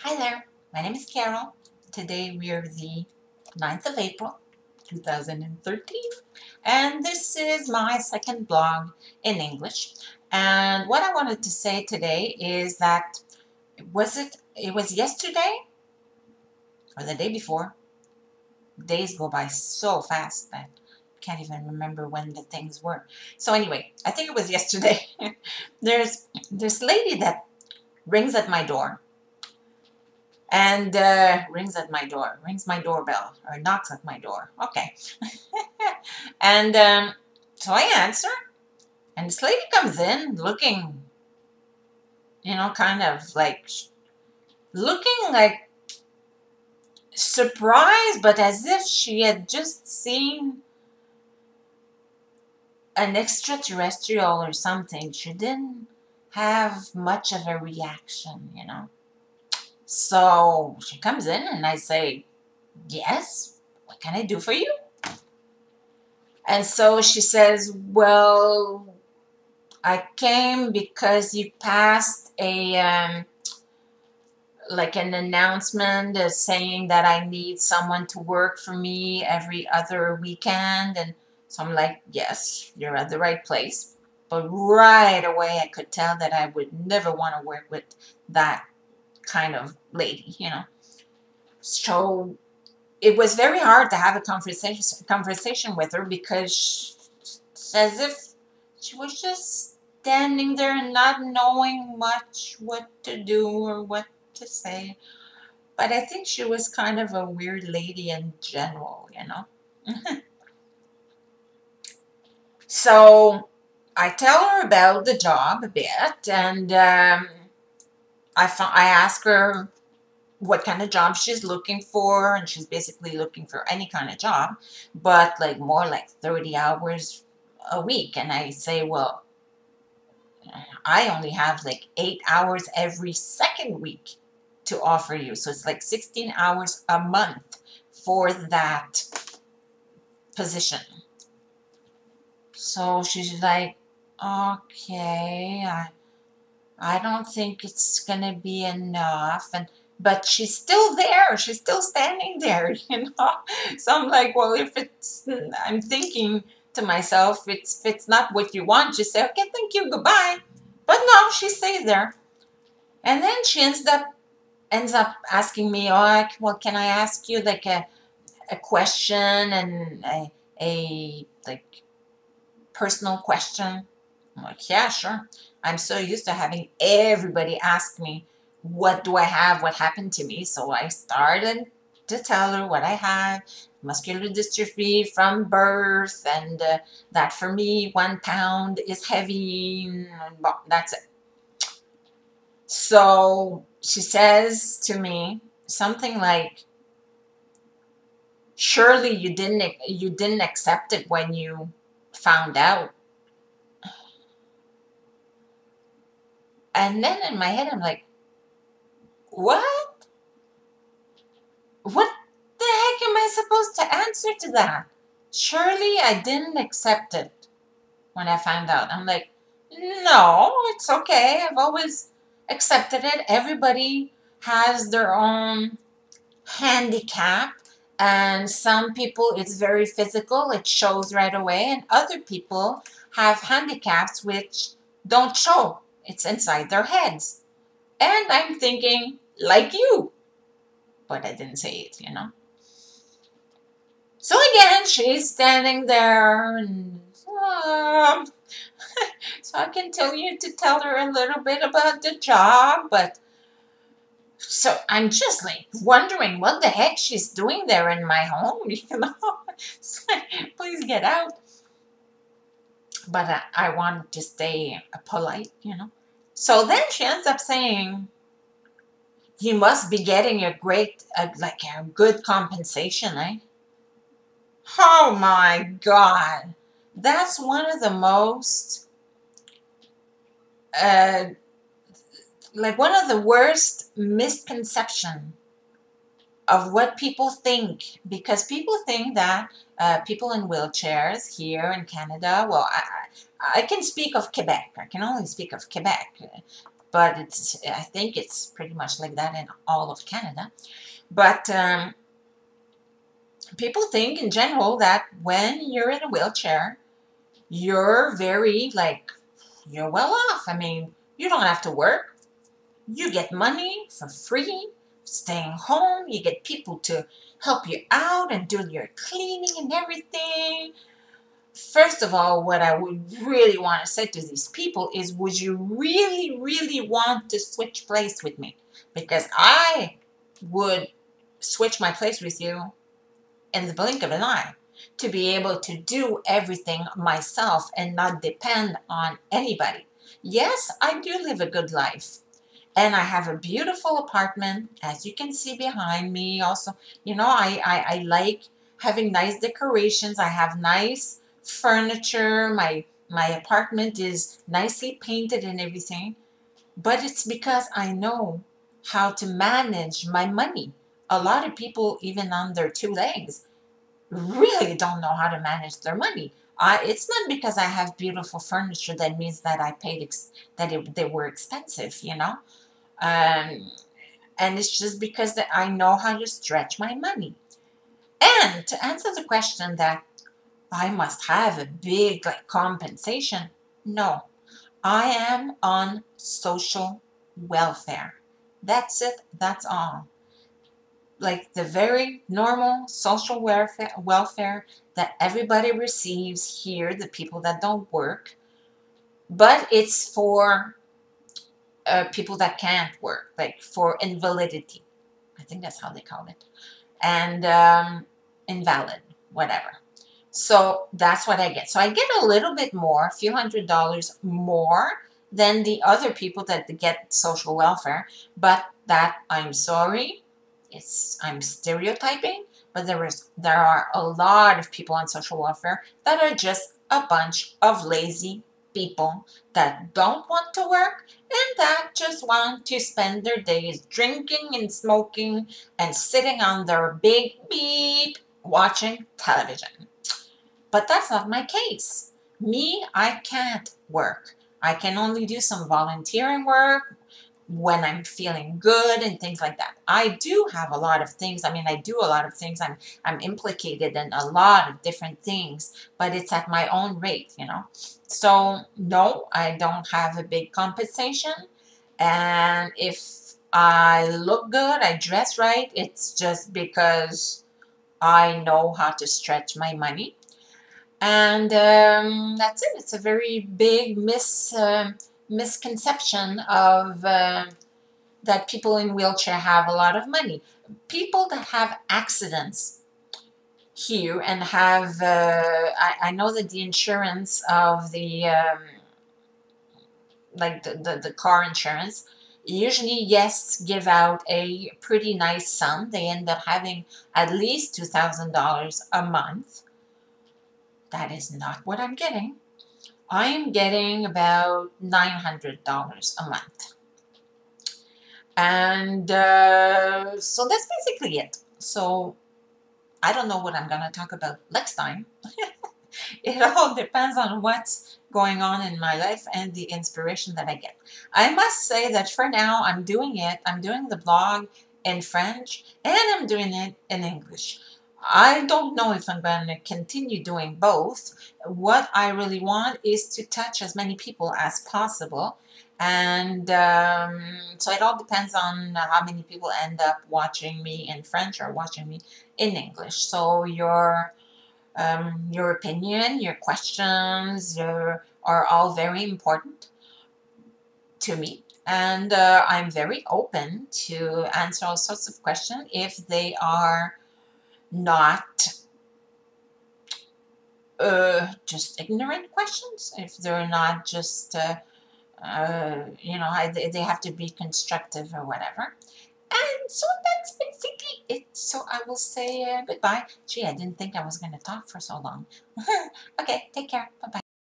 Hi there, my name is Carol. Today we are the 9th of April, 2013, and this is my second blog in English. And what I wanted to say today is that it was yesterday or the day before. Days go by so fast that I can't even remember when the things were. So anyway, I think it was yesterday. There's this lady that rings at my door and rings my doorbell, or knocks at my door. Okay. And so I answer, and this lady comes in looking, kind of like, looking like surprised, but as if she had just seen an extraterrestrial or something. She didn't have much of a reaction. So she comes in, and I say, yes, what can I do for you? And so she says, well, I came because you passed like an announcement saying that I need someone to work for me every other weekend. And so I'm like, yes, you're at the right place. But right away I could tell that I would never want to work with that kind of lady. So it was very hard to have a conversation with her, because it's as if she was just standing there and not knowing much what to do or what to say. But I think she was kind of a weird lady in general. So I tell her about the job a bit, and I ask her what kind of job she's looking for, and she's basically looking for any kind of job, but like more like 30 hours a week. And I say, well, I only have like 8 hours every second week to offer you, so it's like 16 hours a month for that position. So she's like, okay, I don't think it's gonna be enough. But she's still there. She's still standing there. So I'm like, well, I'm thinking to myself, if it's not what you want, just say, okay, thank you, goodbye. But no, she stays there. And then she ends up asking me, oh, well, can I ask you like a question, and a like personal question? I'm like, yeah, sure. I'm so used to having everybody ask me, what do I have? What happened to me? So I started to tell her what I had: muscular dystrophy from birth, and that for me, 1 pound is heavy. Well, that's it. So she says to me something like, surely you didn't accept it when you found out. And then in my head, I'm like, what? What the heck am I supposed to answer to that? Surely I didn't accept it when I found out. I'm like, no, it's okay. I've always accepted it. Everybody has their own handicap, and some people it's very physical, it shows right away, and other people have handicaps which don't show. It's inside their heads. And I'm thinking, like you, but I didn't say it. So again, she's standing there, and so I continue to tell her a little bit about the job, but so I'm just like wondering what the heck she's doing there in my home. It's like, please get out. But I wanted to stay polite. So then she ends up saying, you must be getting a great, like a good compensation, eh? Oh my God. That's one of the most, uh, like one of the worst misconception of what people think. Because people think that people in wheelchairs here in Canada, well, I can speak of Quebec. I can only speak of Quebec. but I think it's pretty much like that in all of Canada. But people think in general that when you're in a wheelchair, you're very, like, you're well off. I mean, you don't have to work. You get money for free, staying home. You get people to help you out and do your cleaning and everything. First of all, what I would really want to say to these people is, would you really, really want to switch place with me? Because I would switch my place with you in the blink of an eye, to be able to do everything myself and not depend on anybody. Yes, I do live a good life. And I have a beautiful apartment, as you can see behind me. Also, you know, I like having nice decorations. I have nice furniture. My apartment is nicely painted and everything. But it's because I know how to manage my money. A lot of people, even on their two legs, really don't know how to manage their money. It's not because I have beautiful furniture that means that I paid they were expensive, you know. Um, and it's just because that I know how to stretch my money. And to answer the question that I must have a big, like, compensation, no, I am on social welfare. That's it. That's all. Like the very normal social welfare that everybody receives here, the people that don't work, but it's for people that can't work, like for invalidity. I think that's how they call it. And invalid, whatever. So that's what I get. So I get a little bit more, a few $100s more than the other people that get social welfare. But that, I'm sorry, I'm stereotyping, but there are a lot of people on social welfare that are just a bunch of lazy people that don't want to work and that just want to spend their days drinking and smoking and sitting on their big beep watching television. But that's not my case. Me, I can't work. I can only do some volunteering work when I'm feeling good and things like that. I do have a lot of things. I mean, I do a lot of things. I'm implicated in a lot of different things, but it's at my own rate, you know. So no, I don't have a big compensation. And if I look good, I dress right, it's just because I know how to stretch my money. And that's it. It's a very big misconception of that people in wheelchair have a lot of money. People that have accidents here and have, I know that the insurance of the, like the car insurance, usually, yes, give out a pretty nice sum. They end up having at least $2,000 a month. That is not what I'm getting. I am getting about $900 a month. And so that's basically it. So I don't know what I'm going to talk about next time. It all depends on what's going on in my life and the inspiration that I get. I must say that for now, I'm doing it. I'm doing the blog in French and I'm doing it in English. I don't know if I'm going to continue doing both. What I really want is to touch as many people as possible. And so it all depends on how many people end up watching me in French or watching me in English. So your opinion, your questions are all very important to me. And I'm very open to answer all sorts of questions if they are not just ignorant questions, if they're not just, you know, they have to be constructive or whatever. And so that's basically it. So I will say goodbye. Gee, I didn't think I was going to talk for so long. Okay, take care. Bye-bye.